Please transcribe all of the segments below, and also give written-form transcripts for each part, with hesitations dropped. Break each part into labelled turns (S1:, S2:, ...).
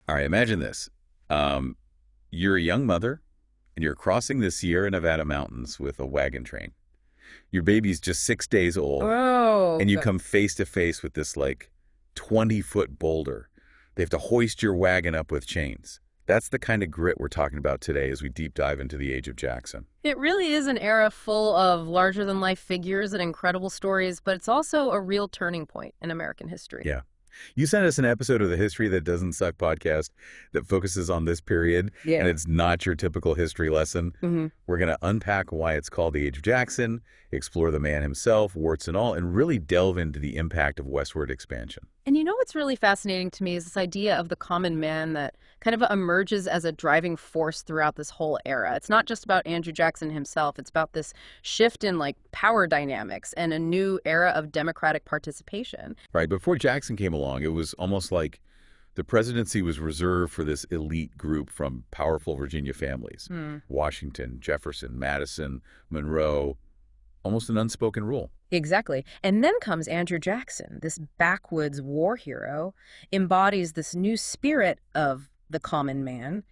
S1: All right, imagine this. Um, you're a young mother, and you're crossing the Sierra Nevada mountains with a wagon train. Your baby's just 6 days old,
S2: Oh,
S1: and you come face to face with this, like, 20-foot boulder. They have to hoist your wagon up with chains. That's the kind of grit we're talking about today as we deep dive into the age of Jackson.
S2: it really is an era full of larger-than-life figures and incredible stories, but it's also a real turning point in American history.
S1: Yeah. You sent us an episode of the History That Doesn't Suck podcast that focuses on this period, and
S2: Yeah.
S1: it's not your typical history lesson.
S2: hmm
S1: We're going to unpack why it's called the Age of Jackson, explore the man himself, warts and all, and really delve into the impact of westward expansion.
S2: And you know what's really fascinating to me is this idea of the common man that kind of emerges as a driving force throughout this whole era. It's not just about Andrew Jackson himself, it's about this shift in like power dynamics and a new era of democratic participation.
S1: Right? Before Jackson came along, it was almost like the presidency was reserved for this elite group from powerful Virginia families.
S2: Hmm.
S1: Washington, Jefferson, Madison, Monroe, almost an unspoken rule.
S2: Exactly. And then comes Andrew Jackson, this backwoods war hero, embodies this new spirit of the common man.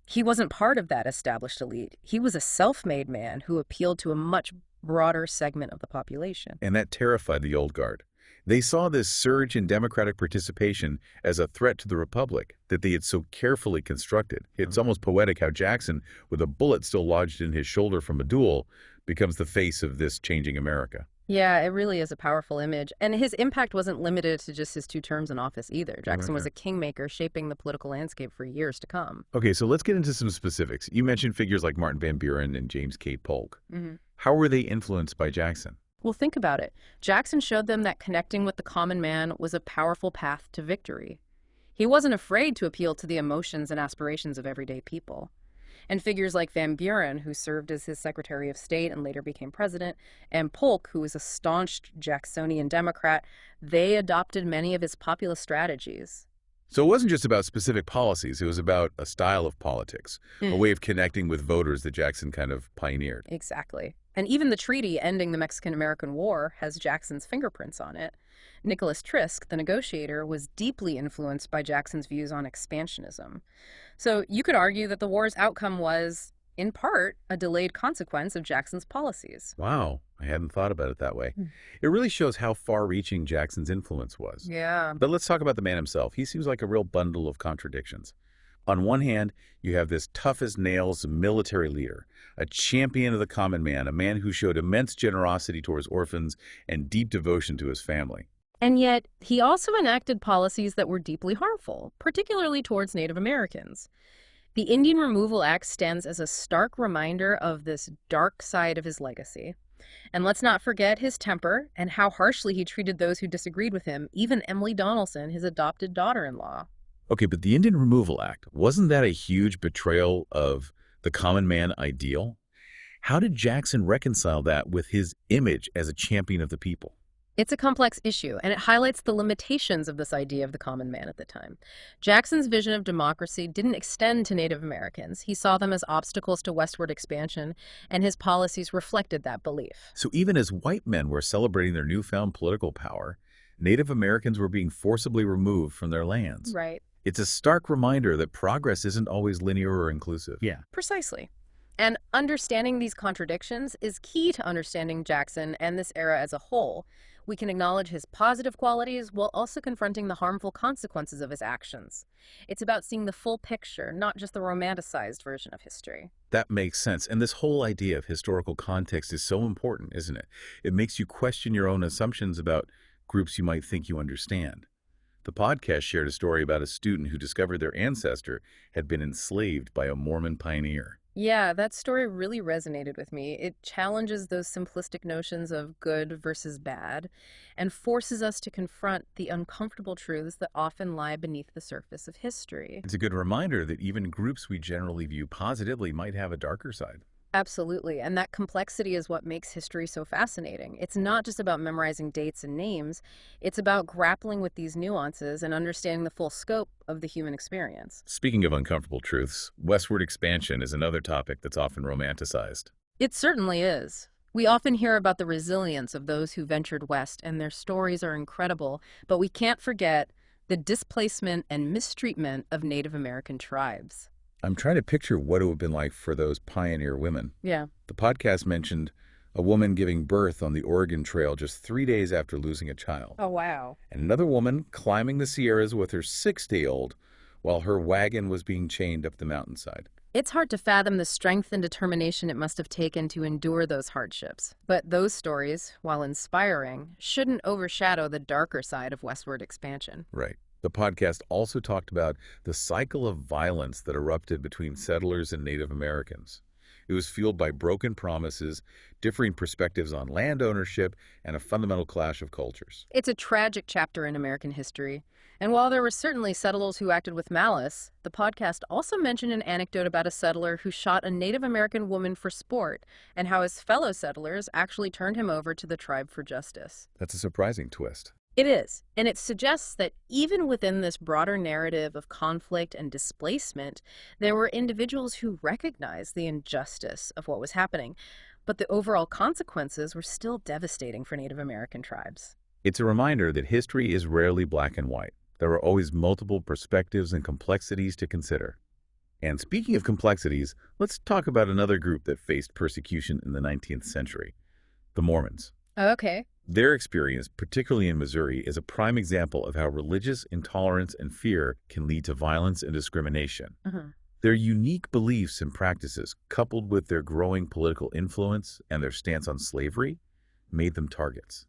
S2: He wasn't part of that established elite. He was a self-made man who appealed to a much broader segment of the population.
S1: And that terrified the old guard. They saw this surge in democratic participation as a threat to the republic that they had so carefully constructed. It's almost poetic how Jackson, with a bullet still lodged in his shoulder from a duel, becomes the face of this changing America.
S2: Yeah, it really is a powerful image. And his impact wasn't limited to just his 2 terms in office either. Jackson was a kingmaker shaping the political landscape for years to come.
S1: Okay, so let's get into some specifics. You mentioned figures like Martin Van Buren and James K. Polk.
S2: hmm
S1: How were they influenced by Jackson?
S2: Well, think about it. Jackson showed them that connecting with the common man was a powerful path to victory. He wasn't afraid to appeal to the emotions and aspirations of everyday people. And figures like Van Buren, who served as his Secretary of State and later became president, and Polk, who was a staunch Jacksonian Democrat, they adopted many of his populist strategies.
S1: So it wasn't just about specific policies, it was about a style of politics, a way of connecting with voters that Jackson kind of pioneered.
S2: Exactly. And even the treaty ending the Mexican-American War has Jackson's fingerprints on it. Nicholas Trisk, the negotiator, was deeply influenced by Jackson's views on expansionism. So you could argue that the war's outcome was, in part, a delayed consequence of Jackson's policies.
S1: Wow, I hadn't thought about it that way.
S2: Hmm.
S1: It really shows how far-reaching Jackson's influence was.
S2: Yeah.
S1: But let's talk about the man himself. He seems like a real bundle of contradictions. On one hand, you have this tough-as-nails military leader, a champion of the common man, a man who showed immense generosity towards orphans and deep devotion to his family.
S2: And yet, he also enacted policies that were deeply harmful, particularly towards Native Americans. The Indian Removal Act stands as a stark reminder of this dark side of his legacy. And let's not forget his temper and how harshly he treated those who disagreed with him, even Emily Donaldson, his adopted daughter-in-law.
S1: Okay, but the Indian Removal Act, wasn't that a huge betrayal of the common man ideal? How did Jackson reconcile that with his image as a champion of the people?
S2: It's a complex issue, and it highlights the limitations of this idea of the common man at the time. Jackson's vision of democracy didn't extend to Native Americans. He saw them as obstacles to westward expansion, and his policies reflected that belief.
S1: So even as white men were celebrating their newfound political power, Native Americans were being forcibly removed from their lands.
S2: Right.
S1: It's a stark reminder that progress isn't always linear or inclusive. Yeah.
S2: Precisely. And understanding these contradictions is key to understanding Jackson and this era as a whole. We can acknowledge his positive qualities while also confronting the harmful consequences of his actions. It's about seeing the full picture, not just the romanticized version of history.
S1: That makes sense. And this whole idea of historical context is so important, isn't it? It makes you question your own assumptions about groups you might think you understand. The podcast shared a story about a student who discovered their ancestor had been enslaved by a Mormon pioneer.
S2: Yeah, that story really resonated with me. It challenges those simplistic notions of good versus bad and forces us to confront the uncomfortable truths that often lie beneath the surface of history.
S1: It's a good reminder that even groups we generally view positively might have a darker side.
S2: Absolutely, and that complexity is what makes history so fascinating. It's not just about memorizing dates and names, it's about grappling with these nuances and understanding the full scope of the human experience.
S1: Speaking of uncomfortable truths, westward expansion is another topic that's often romanticized.
S2: It certainly is. We often hear about the resilience of those who ventured west, and their stories are incredible, but we can't forget the displacement and mistreatment of Native American tribes.
S1: I'm trying to picture what it would have been like for those pioneer women.
S2: Yeah.
S1: The podcast mentioned a woman giving birth on the Oregon Trail just 3 days after losing a child,
S2: Oh, wow.
S1: and another woman climbing the Sierras with her 6-day-old while her wagon was being chained up the mountainside.
S2: It's hard to fathom the strength and determination it must have taken to endure those hardships. But those stories, while inspiring, shouldn't overshadow the darker side of westward expansion.
S1: Right. The podcast also talked about the cycle of violence that erupted between settlers and Native Americans. It was fueled by broken promises, differing perspectives on land ownership, and a fundamental clash of cultures.
S2: It's a tragic chapter in American history. And while there were certainly settlers who acted with malice, the podcast also mentioned an anecdote about a settler who shot a Native American woman for sport and how his fellow settlers actually turned him over to the tribe for justice.
S1: That's a surprising twist.
S2: It is, and it suggests that even within this broader narrative of conflict and displacement, there were individuals who recognized the injustice of what was happening, but the overall consequences were still devastating for Native American tribes.
S1: It's a reminder that history is rarely black and white. There are always multiple perspectives and complexities to consider. And speaking of complexities, let's talk about another group that faced persecution in the 19th century, the Mormons.
S2: Okay.
S1: Their experience, particularly in Missouri, is a prime example of how religious intolerance and fear can lead to violence and discrimination. Their unique beliefs and practices, coupled with their growing political influence and their stance on slavery, made them targets.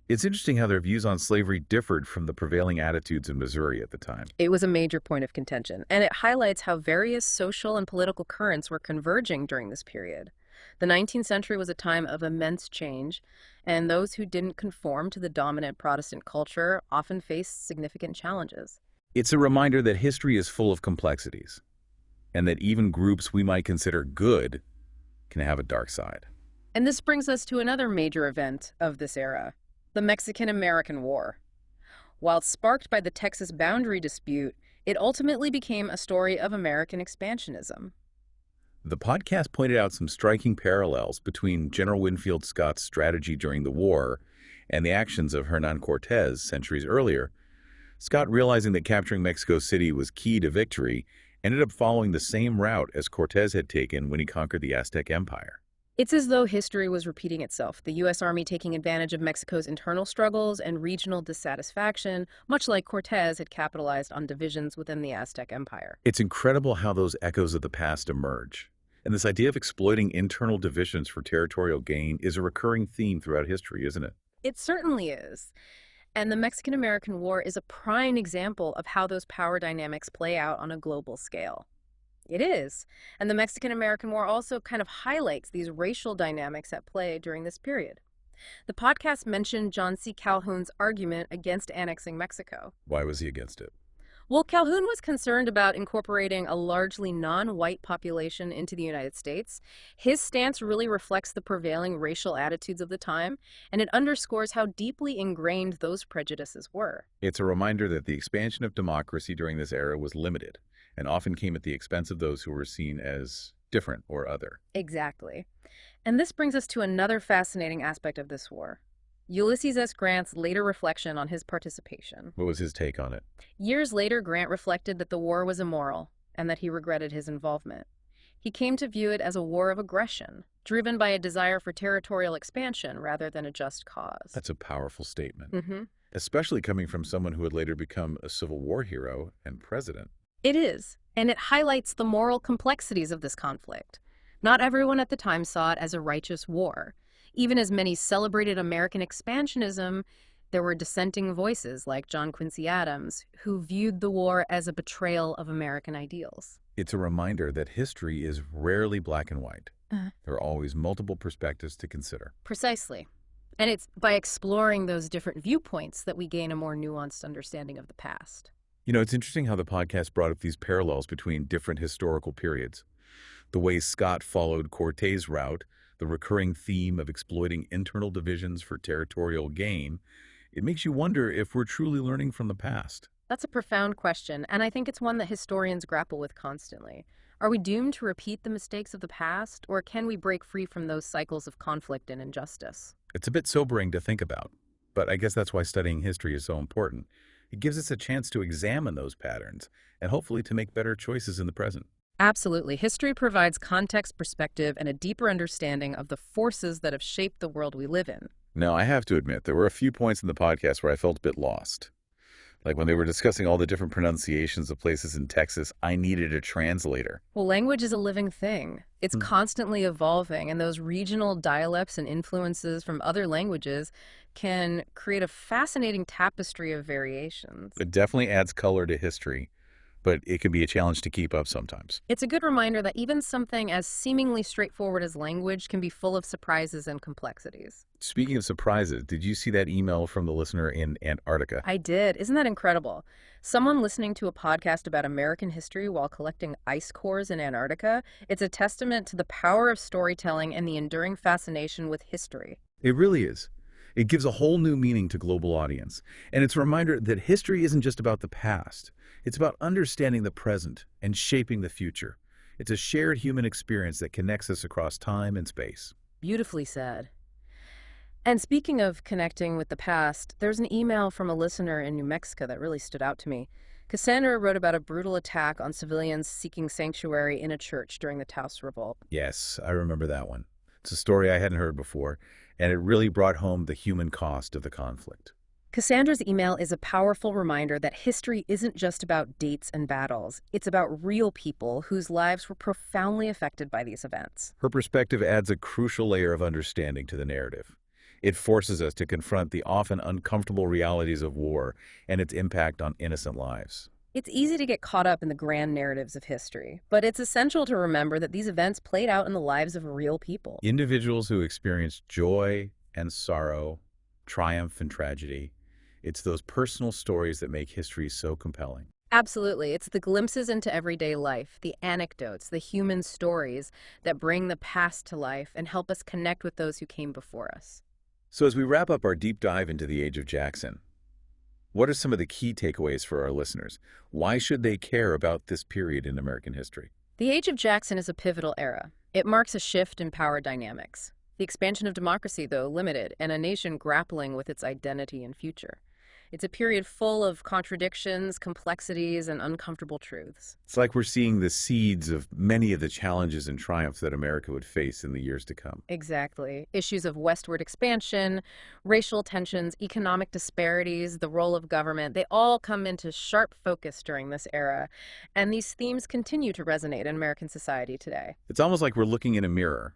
S1: It's interesting how their views on slavery differed from the prevailing attitudes in Missouri at the time.
S2: It was a major point of contention, and it highlights how various social and political currents were converging during this period. The 19th century was a time of immense change, and those who didn't conform to the dominant Protestant culture often faced significant challenges.
S1: It's a reminder that history is full of complexities, and that even groups we might consider good can have a dark side.
S2: And this brings us to another major event of this era, the Mexican-American War. While sparked by the Texas boundary dispute, it ultimately became a story of American expansionism.
S1: The podcast pointed out some striking parallels between General Winfield Scott's strategy during the war and the actions of Hernán Cortés centuries earlier. Scott, realizing that capturing Mexico City was key to victory, ended up following the same route as Cortés had taken when he conquered the Aztec Empire.
S2: It's as though history was repeating itself, the U.S. Army taking advantage of Mexico's internal struggles and regional dissatisfaction, much like Cortés had capitalized on divisions within the Aztec Empire.
S1: It's incredible how those echoes of the past emerge. And this idea of exploiting internal divisions for territorial gain is a recurring theme throughout history, isn't it?
S2: It certainly is. And the Mexican-American War is a prime example of how those power dynamics play out on a global scale. It is. And the Mexican-American War also kind of highlights these racial dynamics at play during this period. The podcast mentioned John C. Calhoun's argument against annexing Mexico.
S1: Why was he against it?
S2: Well, Calhoun was concerned about incorporating a largely non-white population into the United States. His stance really reflects the prevailing racial attitudes of the time, and it underscores how deeply ingrained those prejudices were.
S1: It's a reminder that the expansion of democracy during this era was limited and often came at the expense of those who were seen as different or other.
S2: Exactly. And this brings us to another fascinating aspect of this war. Ulysses S. Grant's later reflection on his participation.
S1: What was his take on it?
S2: Years later, Grant reflected that the war was immoral and that he regretted his involvement. He came to view it as a war of aggression, driven by a desire for territorial expansion rather than a just cause.
S1: That's a powerful statement, especially coming from someone who would later become a Civil War hero and president.
S2: It is, and it highlights the moral complexities of this conflict. Not everyone at the time saw it as a righteous war. Even as many celebrated American expansionism, there were dissenting voices like John Quincy Adams, who viewed the war as a betrayal of American ideals.
S1: It's a reminder that history is rarely black and white. There are always multiple perspectives to consider.
S2: Precisely. And it's by exploring those different viewpoints that we gain a more nuanced understanding of the past.
S1: You know, it's interesting how the podcast brought up these parallels between different historical periods. The way Scott followed Cortés' route, the recurring theme of exploiting internal divisions for territorial gain, it makes you wonder if we're truly learning from the past.
S2: That's a profound question, and I think it's one that historians grapple with constantly. Are we doomed to repeat the mistakes of the past, or can we break free from those cycles of conflict and injustice?
S1: It's a bit sobering to think about, but I guess that's why studying history is so important. It gives us a chance to examine those patterns and hopefully to make better choices in the present.
S2: Absolutely. History provides context, perspective, and a deeper understanding of the forces that have shaped the world we live in.
S1: Now, I have to admit, there were a few points in the podcast where I felt a bit lost. Like when they were discussing all the different pronunciations of places in Texas, I needed a translator.
S2: Well, language is a living thing. It's
S1: Hmm.
S2: constantly evolving, and those regional dialects and influences from other languages can create a fascinating tapestry of variations.
S1: It definitely adds color to history, but it can be a challenge to keep up sometimes.
S2: It's a good reminder that even something as seemingly straightforward as language can be full of surprises and complexities.
S1: Speaking of surprises, did you see that email from the listener in Antarctica?
S2: I did. Isn't that incredible? Someone listening to a podcast about American history while collecting ice cores in Antarctica, it's a testament to the power of storytelling and the enduring fascination with history.
S1: It really is. It gives a whole new meaning to global audience. And it's a reminder that history isn't just about the past. It's about understanding the present and shaping the future. It's a shared human experience that connects us across time and space.
S2: Beautifully said. And speaking of connecting with the past, there's an email from a listener in New Mexico that really stood out to me. Cassandra wrote about a brutal attack on civilians seeking sanctuary in a church during the Taos Revolt.
S1: Yes, I remember that one. It's a story I hadn't heard before, and it really brought home the human cost of the conflict.
S2: Cassandra's email is a powerful reminder that history isn't just about dates and battles. It's about real people whose lives were profoundly affected by these events.
S1: Her perspective adds a crucial layer of understanding to the narrative. It forces us to confront the often uncomfortable realities of war and its impact on innocent lives.
S2: It's easy to get caught up in the grand narratives of history, but it's essential to remember that these events played out in the lives of real people.
S1: Individuals who experienced joy and sorrow, triumph and tragedy, it's those personal stories that make history so compelling.
S2: Absolutely. It's the glimpses into everyday life, the anecdotes, the human stories that bring the past to life and help us connect with those who came before us.
S1: So as we wrap up our deep dive into the Age of Jackson, what are some of the key takeaways for our listeners? Why should they care about this period in American history?
S2: The Age of Jackson is a pivotal era. It marks a shift in power dynamics. The expansion of democracy, though, limited, and a nation grappling with its identity and future. It's a period full of contradictions, complexities, and uncomfortable truths.
S1: It's like we're seeing the seeds of many of the challenges and triumphs that America would face in the years to come.
S2: Exactly. Issues of westward expansion, racial tensions, economic disparities, the role of government, they all come into sharp focus during this era. And these themes continue to resonate in American society today.
S1: It's almost like we're looking in a mirror,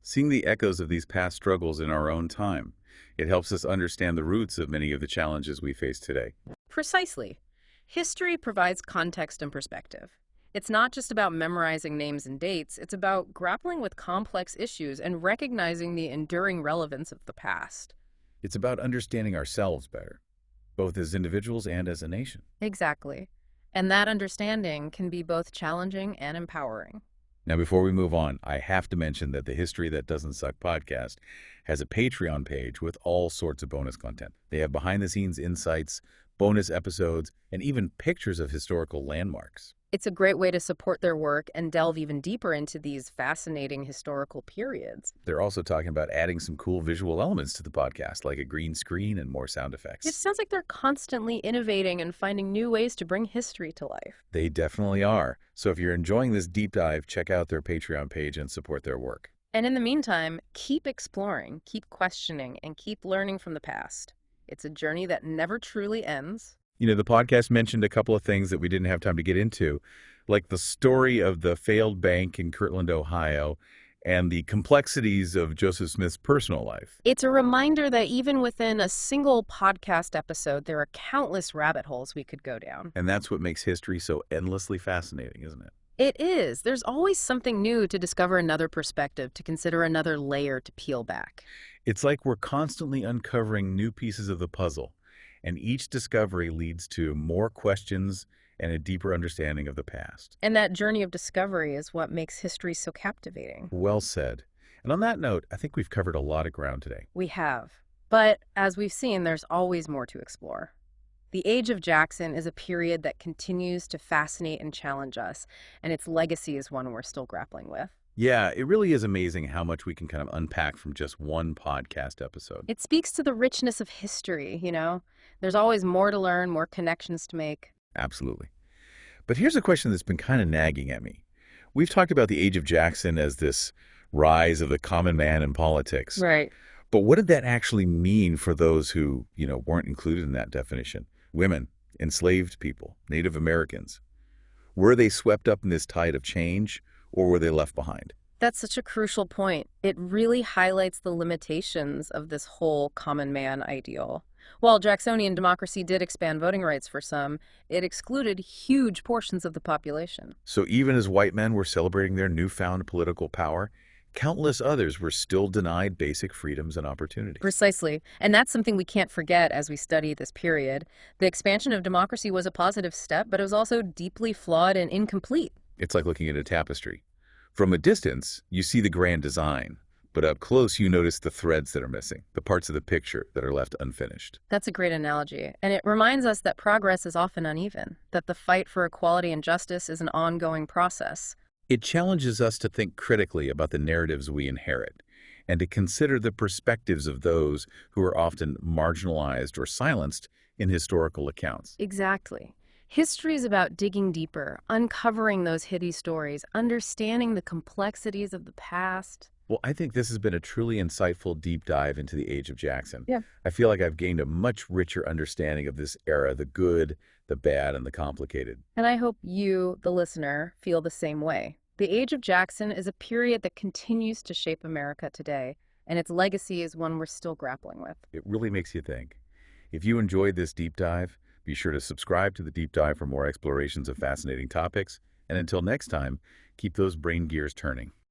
S1: seeing the echoes of these past struggles in our own time. It helps us understand the roots of many of the challenges we face today.
S2: Precisely. History provides context and perspective. It's not just about memorizing names and dates, it's about grappling with complex issues and recognizing the enduring relevance of the past.
S1: It's about understanding ourselves better, both as individuals and as a nation.
S2: Exactly. And that understanding can be both challenging and empowering.
S1: Now, before we move on, I have to mention that the History That Doesn't Suck podcast has a Patreon page with all sorts of bonus content. They have behind-the-scenes insights, bonus episodes, and even pictures of historical landmarks.
S2: It's a great way to support their work and delve even deeper into these fascinating historical periods.
S1: They're also talking about adding some cool visual elements to the podcast, like a green screen and more sound effects.
S2: It sounds like they're constantly innovating and finding new ways to bring history to life.
S1: They definitely are. So if you're enjoying this deep dive, check out their Patreon page and support their work.
S2: And in the meantime, keep exploring, keep questioning, and keep learning from the past. It's a journey that never truly ends.
S1: You know, the podcast mentioned a couple of things that we didn't have time to get into, like the story of the failed bank in Kirtland, Ohio, and the complexities of Joseph Smith's personal life.
S2: It's a reminder that even within a single podcast episode, there are countless rabbit holes we could go down.
S1: And that's what makes history so endlessly fascinating, isn't it?
S2: It is. There's always something new to discover, another perspective, to consider, another layer to peel back.
S1: It's like we're constantly uncovering new pieces of the puzzle, and each discovery leads to more questions and a deeper understanding of the past.
S2: And that journey of discovery is what makes history so captivating.
S1: Well said. And on that note, I think we've covered a lot of ground today.
S2: We have. But as we've seen, there's always more to explore. The Age of Jackson is a period that continues to fascinate and challenge us, and its legacy is one we're still grappling with.
S1: Yeah, it really is amazing how much we can kind of unpack from just one podcast episode.
S2: It speaks to the richness of history, you know? There's always more to learn, more connections to make.
S1: Absolutely. But here's a question that's been kind of nagging at me. We've talked about the Age of Jackson as this rise of the common man in politics.
S2: Right.
S1: But what did that actually mean for those who, weren't included in that definition? Women, enslaved people, Native Americans. Were they swept up in this tide of change, or were they left behind?
S2: That's such a crucial point. It really highlights the limitations of this whole common man ideal. While Jacksonian democracy did expand voting rights for some, it excluded huge portions of the population.
S1: So even as white men were celebrating their newfound political power, countless others were still denied basic freedoms and opportunities.
S2: Precisely. And that's something we can't forget as we study this period. The expansion of democracy was a positive step, but it was also deeply flawed and incomplete.
S1: It's like looking at a tapestry. From a distance, you see the grand design, but up close you notice the threads that are missing, the parts of the picture that are left unfinished.
S2: That's a great analogy. And it reminds us that progress is often uneven, that the fight for equality and justice is an ongoing process.
S1: It challenges us to think critically about the narratives we inherit and to consider the perspectives of those who are often marginalized or silenced in historical accounts.
S2: Exactly. History is about digging deeper, uncovering those hidden stories, understanding the complexities of the past.
S1: Well, I think this has been a truly insightful deep dive into the Age of Jackson.
S2: Yeah.
S1: I feel like I've gained a much richer understanding of this era, the good, the bad, and the complicated.
S2: And I hope you, the listener, feel the same way. The Age of Jackson is a period that continues to shape America today, and its legacy is one we're still grappling with.
S1: It really makes you think. If you enjoyed this deep dive, be sure to subscribe to the deep dive for more explorations of fascinating topics. And until next time, keep those brain gears turning.